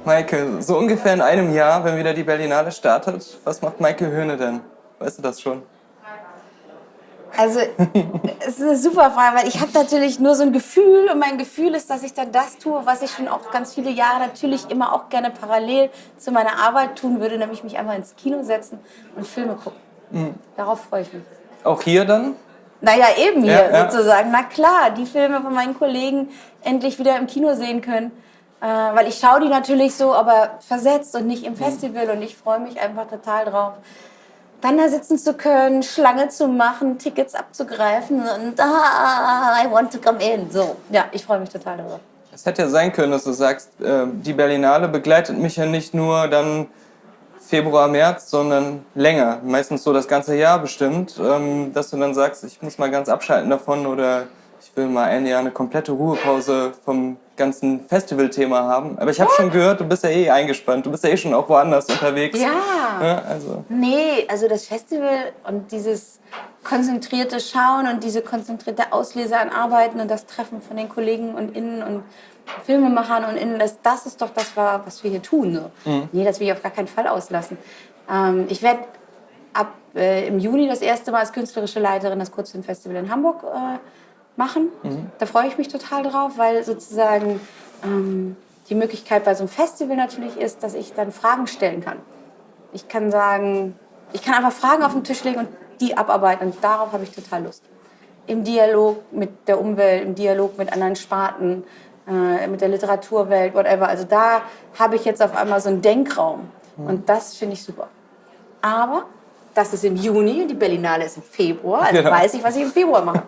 Maike, so ungefähr in einem Jahr, wenn wieder die Berlinale startet, was macht Maike Höhne denn? Weißt du das schon? Also, es ist eine super Frage, weil ich habe natürlich nur so ein Gefühl und mein Gefühl ist, dass ich dann das tue, was ich schon auch ganz viele Jahre natürlich immer auch gerne parallel zu meiner Arbeit tun würde, nämlich mich einmal ins Kino setzen und Filme gucken. Darauf freue ich mich. Auch hier dann? Naja, eben hier Ja. sozusagen. Na klar, die Filme von meinen Kollegen endlich wieder im Kino sehen können. Weil ich schaue die natürlich so, aber versetzt und nicht im Festival. Und ich freue mich einfach total drauf, dann da sitzen zu können, Schlange zu machen, Tickets abzugreifen und I want to come in. So, ja, ich freue mich total darauf. Es hätte ja sein können, dass du sagst, die Berlinale begleitet mich ja nicht nur dann Februar, März, sondern länger. Meistens so das ganze Jahr bestimmt. Dass du dann sagst, ich muss mal ganz abschalten davon oder ich will mal ein Jahr eine komplette Ruhepause vom ganzen Festivalthema haben. Aber ich habe schon gehört, du bist ja eh eingespannt. Du bist ja eh schon auch woanders unterwegs. Ja. Also. Nee, also das Festival und dieses konzentrierte Schauen und diese konzentrierte Auslese an Arbeiten und das Treffen von den Kollegen und Innen und Filmemachern und Innen, das ist doch das, was wir hier tun. So. Nee, das will ich auf gar keinen Fall auslassen. Ich werde ab im Juni das erste Mal als künstlerische Leiterin das Kurzfilmfestival in Hamburg machen. Da freue ich mich total drauf, weil sozusagen die Möglichkeit bei so einem Festival natürlich ist, dass ich dann Fragen stellen kann. Ich kann sagen, ich kann einfach Fragen auf den Tisch legen und die abarbeiten und darauf habe ich total Lust. Im Dialog mit der Umwelt, im Dialog mit anderen Sparten, mit der Literaturwelt, whatever. Also da habe ich jetzt auf einmal so einen Denkraum und das finde ich super. Aber das ist im Juni und die Berlinale ist im Februar, also weiß ich, was ich im Februar mache.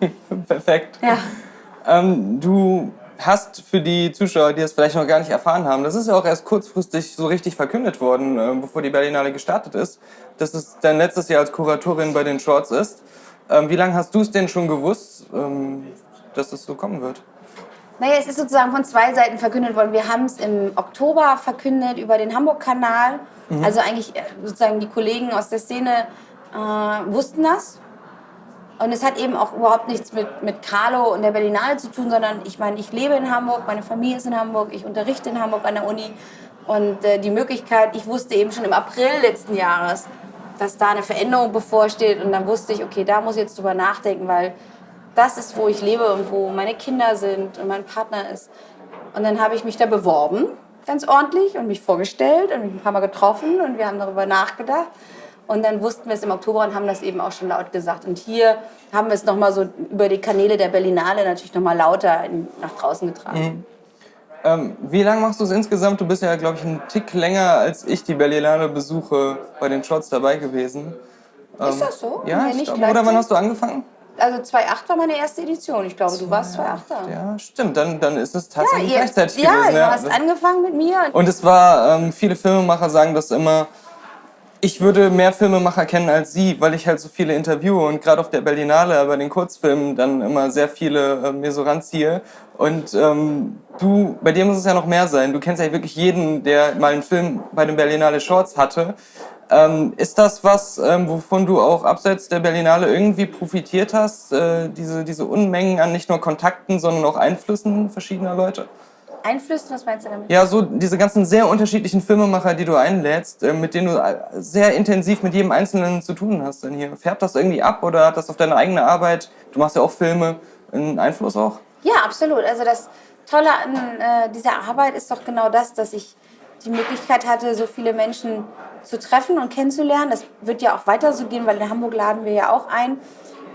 Perfekt. Ja. Du hast für die Zuschauer, die es vielleicht noch gar nicht erfahren haben, das ist ja auch erst kurzfristig so richtig verkündet worden, bevor die Berlinale gestartet ist, dass es dein letztes Jahr als Kuratorin bei den Shorts ist. Wie lange hast du es denn schon gewusst, dass es so kommen wird? Naja, es ist sozusagen von zwei Seiten verkündet worden. Wir haben es im Oktober verkündet über den Hamburg-Kanal. Also eigentlich sozusagen die Kollegen aus der Szene wussten das. Und es hat eben auch überhaupt nichts mit Carlo und der Berlinale zu tun, sondern ich meine, ich lebe in Hamburg, meine Familie ist in Hamburg, ich unterrichte in Hamburg an der Uni. Und die Möglichkeit, ich wusste eben schon im April letzten Jahres, dass da eine Veränderung bevorsteht. Und dann wusste ich, okay, da muss ich jetzt drüber nachdenken, weil das ist, wo ich lebe und wo meine Kinder sind und mein Partner ist. Und dann habe ich mich da beworben, ganz ordentlich, und mich vorgestellt und mich ein paar Mal getroffen und wir haben darüber nachgedacht. Und dann wussten wir es im Oktober und haben das eben auch schon laut gesagt. Und hier haben wir es nochmal so über die Kanäle der Berlinale natürlich nochmal lauter nach draußen getragen. Wie lange machst du es insgesamt? Du bist ja, glaube ich, einen Tick länger als ich die Berlinale besuche bei den Shorts dabei gewesen. Ist das so? Ja, ich glaube. Oder wann hast du angefangen? Also 2008 war meine erste Edition. Ich glaube, du warst 2008 da. Ja, stimmt. Dann ist es tatsächlich gleichzeitig ja, gewesen. du hast angefangen mit mir. Und es war, viele Filmemacher sagen das immer, ich würde mehr Filmemacher kennen als sie, weil ich halt so viele interviewe und gerade auf der Berlinale bei den Kurzfilmen dann immer sehr viele mir so ranziehe. Und bei dir muss es ja noch mehr sein. Du kennst ja wirklich jeden, der mal einen Film bei den Berlinale Shorts hatte. Ist das was, wovon du auch abseits der Berlinale irgendwie profitiert hast? Diese Unmengen an nicht nur Kontakten, sondern auch Einflüssen verschiedener Leute? Einflüssen, was meinst du damit? Ja, so diese ganzen sehr unterschiedlichen Filmemacher, die du einlädst, mit denen du sehr intensiv mit jedem Einzelnen zu tun hast. Denn hier färbt das irgendwie ab oder hat das auf deine eigene Arbeit, du machst ja auch Filme, einen Einfluss auch? Ja, absolut. Also das Tolle an dieser Arbeit ist doch genau das, dass ich die Möglichkeit hatte, so viele Menschen zu treffen und kennenzulernen. Das wird ja auch weiter so gehen, weil in Hamburg laden wir ja auch ein.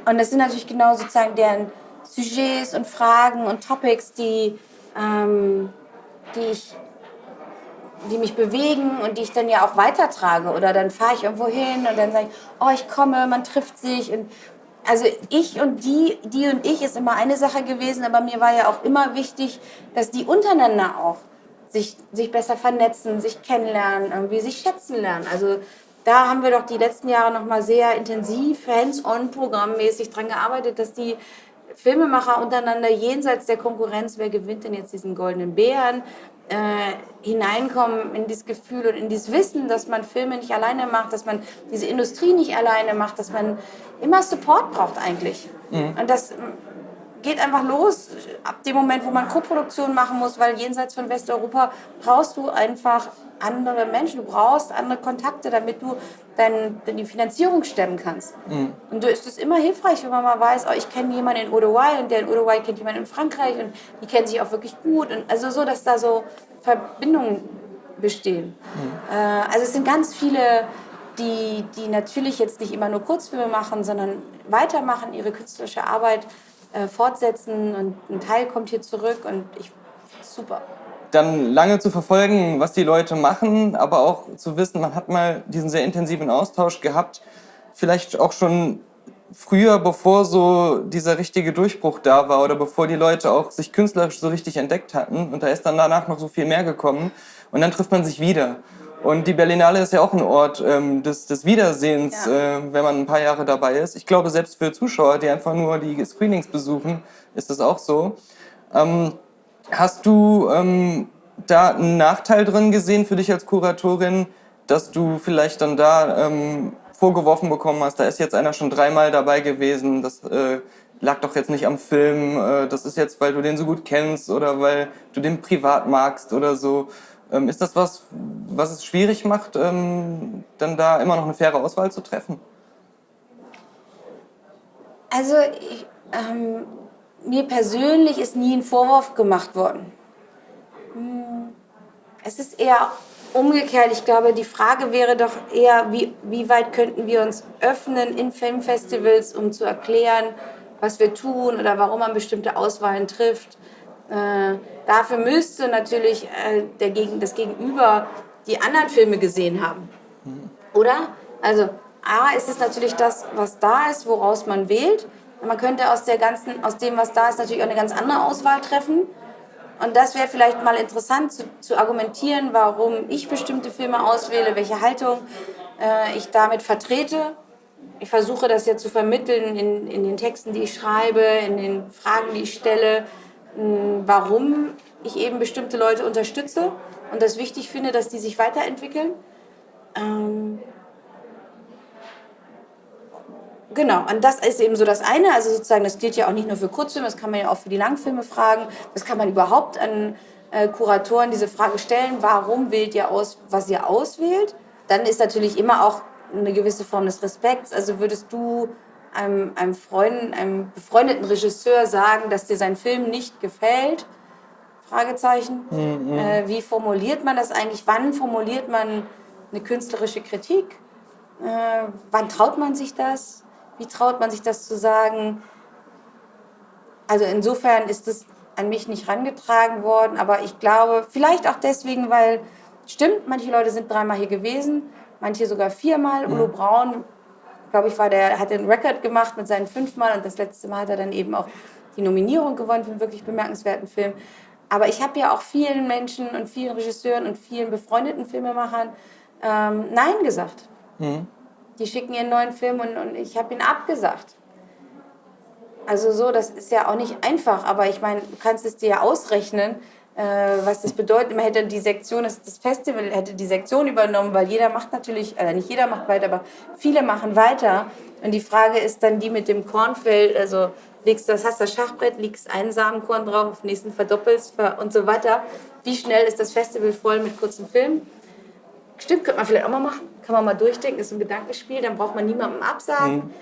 Und das sind natürlich genau sozusagen deren Sujets und Fragen und Topics, die mich bewegen und die ich dann ja auch weitertrage. Oder dann fahre ich irgendwo hin und dann sage ich, oh, ich komme, man trifft sich. Und also ich und die und ich ist immer eine Sache gewesen, aber mir war ja auch immer wichtig, dass die untereinander auch sich besser vernetzen, sich kennenlernen, irgendwie sich schätzen lernen. Also da haben wir doch die letzten Jahre noch mal sehr intensiv, hands-on-programmmäßig dran gearbeitet, dass die Filmemacher untereinander jenseits der Konkurrenz, wer gewinnt denn jetzt diesen goldenen Bären, hineinkommen in dieses Gefühl und in dieses Wissen, dass man Filme nicht alleine macht, dass man diese Industrie nicht alleine macht, dass man immer Support braucht eigentlich. Und geht einfach los, ab dem Moment, wo man Koproduktion machen muss, weil jenseits von Westeuropa brauchst du einfach andere Menschen, du brauchst andere Kontakte, damit du die Finanzierung stemmen kannst. Und da ist es immer hilfreich, wenn man mal weiß, oh, ich kenne jemanden in Uruguay und der in Uruguay kennt jemanden in Frankreich und die kennen sich auch wirklich gut. Und also so, dass da so Verbindungen bestehen. Also es sind ganz viele, die natürlich jetzt nicht immer nur Kurzfilme machen, sondern weitermachen, ihre künstlerische Arbeit fortsetzen und ein Teil kommt hier zurück und super. Dann lange zu verfolgen, was die Leute machen, aber auch zu wissen, man hat mal diesen sehr intensiven Austausch gehabt, vielleicht auch schon früher, bevor so dieser richtige Durchbruch da war oder bevor die Leute auch sich künstlerisch so richtig entdeckt hatten und da ist dann danach noch so viel mehr gekommen und dann trifft man sich wieder. Und die Berlinale ist ja auch ein Ort des Wiedersehens, wenn man ein paar Jahre dabei ist. Ich glaube, selbst für Zuschauer, die einfach nur die Screenings besuchen, ist das auch so. Hast du da einen Nachteil drin gesehen für dich als Kuratorin, dass du vielleicht dann da vorgeworfen bekommen hast, da ist jetzt einer schon 3-mal dabei gewesen, das lag doch jetzt nicht am Film, das ist jetzt, weil du den so gut kennst oder weil du den privat magst oder so. Ist das was es schwierig macht, dann da immer noch eine faire Auswahl zu treffen? Also mir persönlich ist nie ein Vorwurf gemacht worden. Es ist eher umgekehrt. Ich glaube, die Frage wäre doch eher, wie weit könnten wir uns öffnen in Filmfestivals, um zu erklären, was wir tun oder warum man bestimmte Auswahlen trifft. Dafür müsste natürlich das Gegenüber die anderen Filme gesehen haben. Oder? Also A ist es natürlich das, was da ist, woraus man wählt. Man könnte aus dem, was da ist, natürlich auch eine ganz andere Auswahl treffen. Und das wäre vielleicht mal interessant zu argumentieren, warum ich bestimmte Filme auswähle, welche Haltung ich damit vertrete. Ich versuche das ja zu vermitteln in den Texten, die ich schreibe, in den Fragen, die ich stelle, warum ich eben bestimmte Leute unterstütze und das wichtig finde, dass die sich weiterentwickeln. Genau, und das ist eben so das eine, also sozusagen, das gilt ja auch nicht nur für Kurzfilme, das kann man ja auch für die Langfilme fragen, das kann man überhaupt an Kuratoren diese Frage stellen, warum wählt ihr aus, was ihr auswählt? Dann ist natürlich immer auch eine gewisse Form des Respekts, also würdest du einem befreundeten Regisseur sagen, dass dir sein Film nicht gefällt? Fragezeichen. Wie formuliert man das eigentlich? Wann formuliert man eine künstlerische Kritik? Wann traut man sich das? Wie traut man sich das zu sagen? Also insofern ist es an mich nicht rangetragen worden, aber ich glaube, vielleicht auch deswegen, weil, stimmt, manche Leute sind 3-mal hier gewesen, manche sogar 4-mal. Udo Braun, glaube ich, hat den Rekord gemacht mit seinen 5-mal und das letzte Mal hat er dann eben auch die Nominierung gewonnen für einen wirklich bemerkenswerten Film. Aber ich habe ja auch vielen Menschen und vielen Regisseuren und vielen befreundeten Filmemachern Nein gesagt. Die schicken ihren neuen Film und ich habe ihn abgesagt. Also so, das ist ja auch nicht einfach, aber ich meine, du kannst es dir ja ausrechnen, was das bedeutet. Man hätte die Sektion, das Festival hätte die Sektion übernommen, weil jeder macht natürlich, nicht jeder macht weiter, aber viele machen weiter. Und die Frage ist dann die mit dem Kornfeld, also hast das Schachbrett, legst einen Samenkorn drauf, auf den nächsten verdoppelst und so weiter. Wie schnell ist das Festival voll mit kurzen Filmen? Stimmt, könnte man vielleicht auch mal machen. Kann man mal durchdenken, ist ein Gedankenspiel, dann braucht man niemandem absagen.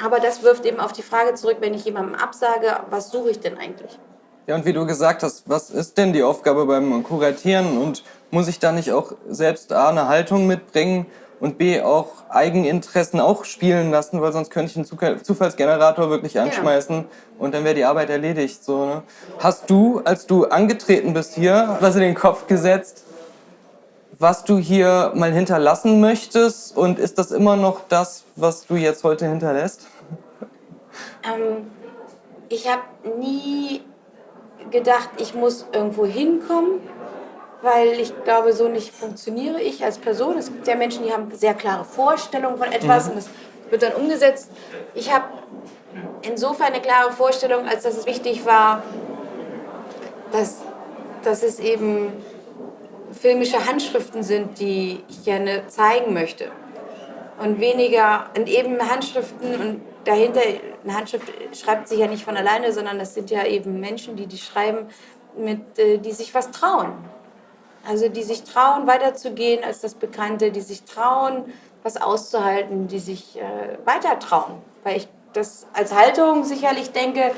Aber das wirft eben auf die Frage zurück, wenn ich jemandem absage, was suche ich denn eigentlich? Ja, und wie du gesagt hast, was ist denn die Aufgabe beim Kuratieren? Und muss ich da nicht auch selbst A, eine Haltung mitbringen und B, auch Eigeninteressen auch spielen lassen, weil sonst könnte ich einen Zufallsgenerator wirklich anschmeißen und dann wäre die Arbeit erledigt. So, ne? Hast du, als du angetreten bist hier, was in den Kopf gesetzt, was du hier mal hinterlassen möchtest? Und ist das immer noch das, was du jetzt heute hinterlässt? Ich habe nie gedacht, ich muss irgendwo hinkommen, weil ich glaube, so nicht funktioniere ich als Person. Es gibt ja Menschen, die haben sehr klare Vorstellungen von etwas und das wird dann umgesetzt. Ich habe insofern eine klare Vorstellung, als dass es wichtig war, dass es eben filmische Handschriften sind, die ich gerne zeigen möchte. Und eben Handschriften und dahinter eine Handschrift schreibt sich ja nicht von alleine, sondern das sind ja eben Menschen, die schreiben, die sich was trauen. Also die sich trauen, weiterzugehen als das Bekannte, die sich trauen, was auszuhalten, die sich weiter trauen. Weil ich das als Haltung sicherlich denke,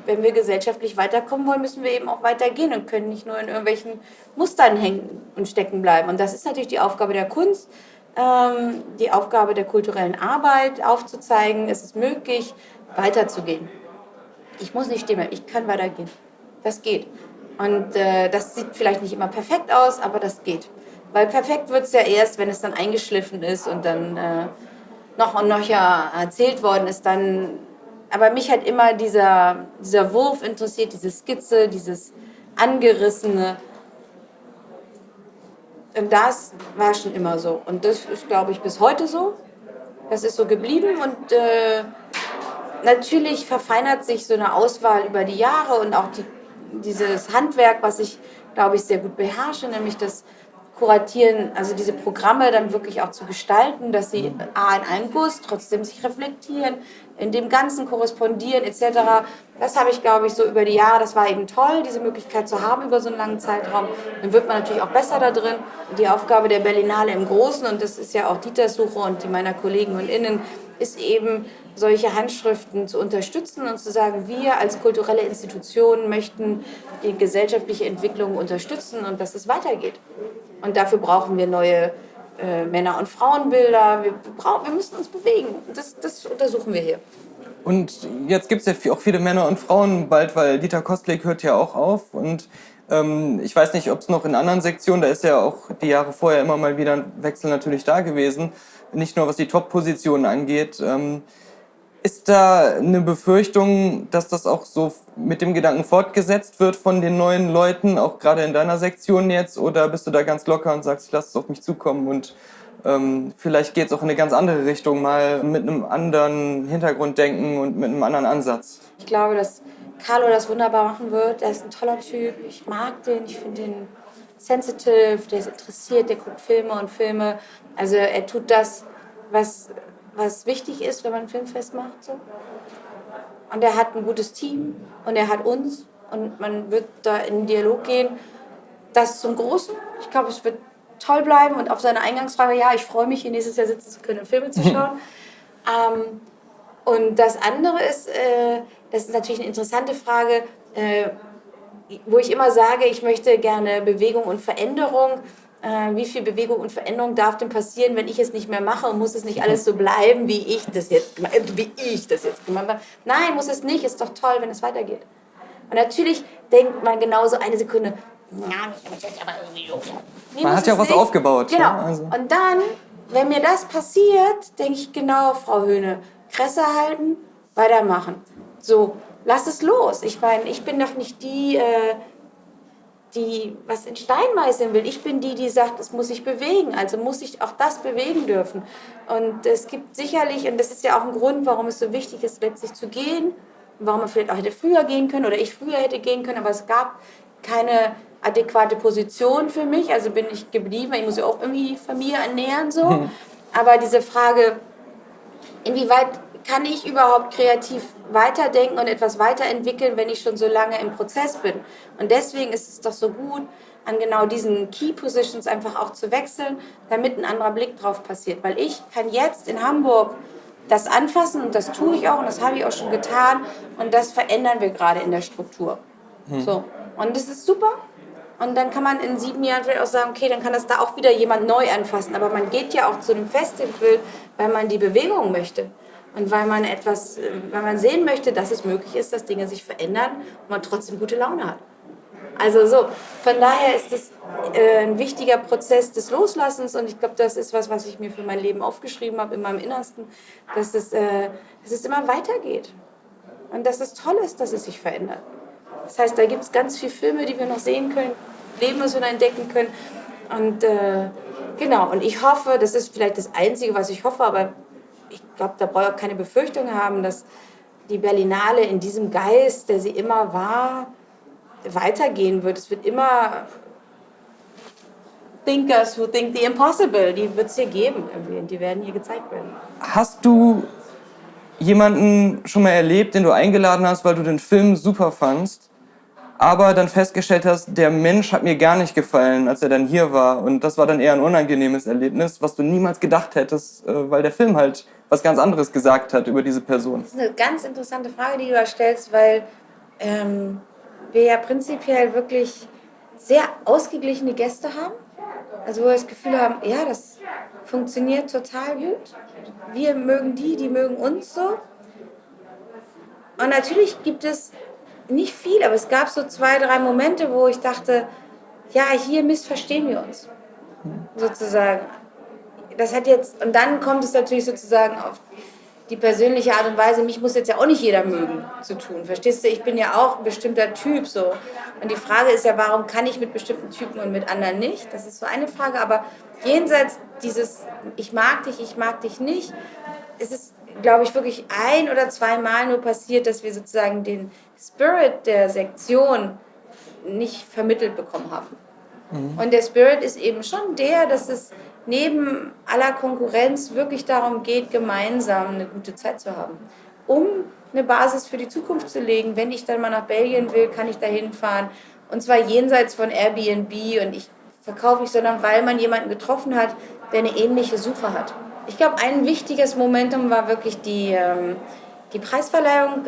wenn wir gesellschaftlich weiterkommen wollen, müssen wir eben auch weitergehen und können nicht nur in irgendwelchen Mustern hängen und stecken bleiben. Und das ist natürlich die Aufgabe der Kunst, die Aufgabe der kulturellen Arbeit, aufzuzeigen, es ist möglich, weiterzugehen. Ich muss nicht stehen bleiben, ich kann weitergehen. Das geht. Und das sieht vielleicht nicht immer perfekt aus, aber das geht. Weil perfekt wird es ja erst, wenn es dann eingeschliffen ist und dann noch und noch erzählt worden ist. Dann, aber mich hat immer dieser Wurf interessiert, diese Skizze, dieses Angerissene. Und das war schon immer so. Und das ist, glaube ich, bis heute so. Das ist so geblieben und natürlich verfeinert sich so eine Auswahl über die Jahre und auch dieses Handwerk, was ich, glaube ich, sehr gut beherrsche, nämlich das Kuratieren, also diese Programme dann wirklich auch zu gestalten, dass sie in einem Guss trotzdem sich reflektieren, in dem Ganzen korrespondieren etc. Das habe ich, glaube ich, so über die Jahre, das war eben toll, diese Möglichkeit zu haben über so einen langen Zeitraum. Dann wird man natürlich auch besser da drin. Die Aufgabe der Berlinale im Großen, und das ist ja auch Dieters Suche und die meiner Kollegen und Innen, ist eben, solche Handschriften zu unterstützen und zu sagen, wir als kulturelle Institution möchten die gesellschaftliche Entwicklung unterstützen und dass es weitergeht. Und dafür brauchen wir neue Männer- und Frauenbilder. Wir müssen uns bewegen. Das untersuchen wir hier. Und jetzt gibt es ja auch viele Männer und Frauen bald, weil Dieter Kostlik hört ja auch auf. Und ich weiß nicht, ob es noch in anderen Sektionen, da ist ja auch die Jahre vorher immer mal wieder ein Wechsel natürlich da gewesen. Nicht nur was die Top-Positionen angeht. Ist da eine Befürchtung, dass das auch so mit dem Gedanken fortgesetzt wird von den neuen Leuten, auch gerade in deiner Sektion jetzt? Oder bist du da ganz locker und sagst, ich lasse es auf mich zukommen und vielleicht geht es auch in eine ganz andere Richtung, mal mit einem anderen Hintergrund denken und mit einem anderen Ansatz? Ich glaube, dass Carlo das wunderbar machen wird. Er ist ein toller Typ. Ich mag den. Ich finde den sensitive. Der ist interessiert. Der guckt Filme und Filme. Also er tut das, was wichtig ist, wenn man ein Filmfest macht. So. Und er hat ein gutes Team. Und er hat uns. Und man wird da in den Dialog gehen. Das zum Großen. Ich glaube, es wird toll bleiben. Und auf seine Eingangsfrage, ja, ich freue mich, hier nächstes Jahr sitzen zu können und Filme zu schauen. Und das andere ist, das ist natürlich eine interessante Frage, wo ich immer sage, ich möchte gerne Bewegung und Veränderung. Wie viel Bewegung und Veränderung darf denn passieren, wenn ich es nicht mehr mache und muss es nicht alles so bleiben, wie ich das jetzt gemacht habe? Nein, muss es nicht. Ist doch toll, wenn es weitergeht. Und natürlich denkt man genauso eine Sekunde, ja, das ist aber irgendwie so. Nee, man hat ja auch was nicht aufgebaut. Genau. Ja, also. Und dann, wenn mir das passiert, denke ich, genau, Frau Höhne, Kresse halten, weitermachen. So, lass es los. Ich meine, ich bin doch nicht die was in Stein meißeln will. Ich bin die sagt, es muss sich bewegen. Also muss ich auch das bewegen dürfen. Und es gibt sicherlich, und das ist ja auch ein Grund, warum es so wichtig ist, letztlich zu gehen, warum man vielleicht auch hätte früher gehen können oder ich früher hätte gehen können, aber es gab keine adäquate Position für mich. Also bin ich geblieben. Ich muss ja auch irgendwie die Familie ernähren. So. Aber diese Frage, inwieweit kann ich überhaupt kreativ weiterdenken und etwas weiterentwickeln, wenn ich schon so lange im Prozess bin? Und deswegen ist es doch so gut, an genau diesen Key Positions einfach auch zu wechseln, damit ein anderer Blick drauf passiert. Weil ich kann jetzt in Hamburg das anfassen und das tue ich auch und das habe ich auch schon getan und das verändern wir gerade in der Struktur. So. Und das ist super. Und dann kann man in 7 Jahren vielleicht auch sagen, okay, dann kann das da auch wieder jemand neu anfassen. Aber man geht ja auch zu einem Festival, weil man die Bewegung möchte. Und weil man sehen möchte, dass es möglich ist, dass Dinge sich verändern und man trotzdem gute Laune hat. Also so, von daher ist es ein wichtiger Prozess des Loslassens und ich glaube, das ist was ich mir für mein Leben aufgeschrieben habe, in meinem Innersten, dass es immer weitergeht. Und dass es toll ist, dass es sich verändert. Das heißt, da gibt es ganz viele Filme, die wir noch sehen können, Leben, was wir noch entdecken können. Und genau, und ich hoffe, das ist vielleicht das Einzige, was ich hoffe, aber ich glaube, da brauche ich auch keine Befürchtung haben, dass die Berlinale in diesem Geist, der sie immer war, weitergehen wird. Es wird immer Thinkers who think the impossible, die wird es hier geben irgendwie, und die werden hier gezeigt werden. Hast du jemanden schon mal erlebt, den du eingeladen hast, weil du den Film super fandst, aber dann festgestellt hast, der Mensch hat mir gar nicht gefallen, als er dann hier war. Und das war dann eher ein unangenehmes Erlebnis, was du niemals gedacht hättest, weil der Film halt was ganz anderes gesagt hat über diese Person. Das ist eine ganz interessante Frage, die du da stellst, weil wir ja prinzipiell wirklich sehr ausgeglichene Gäste haben. Also wo wir das Gefühl haben, ja, das funktioniert total gut. Wir mögen die mögen uns so. Und natürlich gibt es nicht viel, aber es gab so 2, 3 Momente, wo ich dachte, ja, hier missverstehen wir uns. Sozusagen. Das hat jetzt, und dann kommt es natürlich sozusagen auf die persönliche Art und Weise, mich muss jetzt ja auch nicht jeder mögen, zu tun. Verstehst du? Ich bin ja auch ein bestimmter Typ so. Und die Frage ist ja, warum kann ich mit bestimmten Typen und mit anderen nicht? Das ist so eine Frage, aber jenseits dieses ich mag dich nicht, ist es, glaube ich, wirklich 1 oder 2 Mal nur passiert, dass wir sozusagen den Spirit der Sektion nicht vermittelt bekommen haben. Und der Spirit ist eben schon der, dass es neben aller Konkurrenz wirklich darum geht, gemeinsam eine gute Zeit zu haben. Um eine Basis für die Zukunft zu legen. Wenn ich dann mal nach Belgien will, kann ich da hinfahren. Und zwar jenseits von Airbnb und ich verkaufe nicht, sondern weil man jemanden getroffen hat, der eine ähnliche Suche hat. Ich glaube, ein wichtiges Momentum war wirklich die Preisverleihung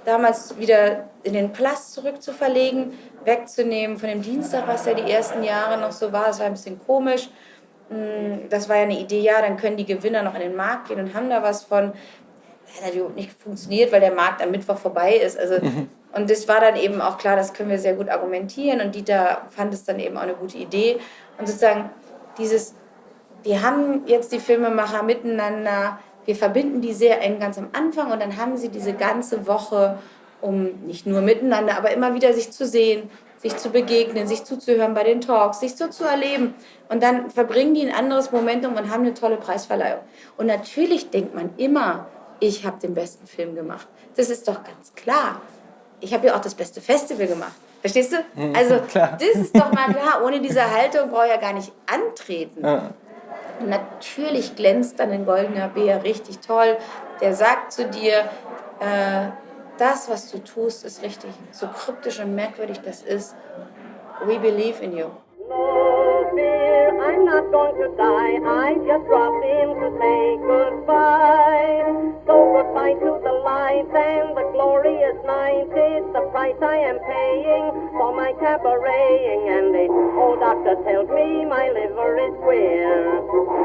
damals wieder in den Palast zurückzuverlegen, wegzunehmen von dem Dienstag, was ja die ersten Jahre noch so war. Das war ein bisschen komisch. Das war ja eine Idee, ja, dann können die Gewinner noch in den Markt gehen und haben da was von. Das hat überhaupt nicht funktioniert, weil der Markt am Mittwoch vorbei ist. Also, und das war dann eben auch klar, das können wir sehr gut argumentieren. Und Dieter fand es dann eben auch eine gute Idee. Und sozusagen die haben jetzt die Filmemacher miteinander, wir verbinden die sehr eng ganz am Anfang und dann haben sie diese ganze Woche, um nicht nur miteinander, aber immer wieder sich zu sehen, sich zu begegnen, sich zuzuhören bei den Talks, sich so zu erleben. Und dann verbringen die ein anderes Momentum und haben eine tolle Preisverleihung. Und natürlich denkt man immer, ich habe den besten Film gemacht. Das ist doch ganz klar. Ich habe ja auch das beste Festival gemacht. Verstehst du? Also das ist doch mal klar, ohne diese Haltung brauche ich ja gar nicht antreten. Ja. Und natürlich glänzt dann ein goldener Bär richtig toll. Der sagt zu dir, das, was du tust, ist richtig. So kryptisch und merkwürdig das ist. We believe in you. No fear, I'm not going to die. I just dropped in to say goodbye. So goodbye to the lights and the glorious nights. It's the price I am paying for my cabareting. And the old doctor tells me my liver is queer.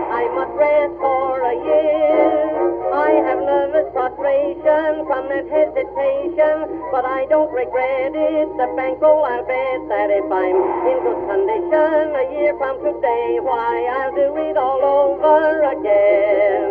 I must rest for a year. I have nervous prostration from that hesitation, but I don't regret it. The bankroll, I'll bet that if I'm in good condition a year from today, why, I'll do it all over again.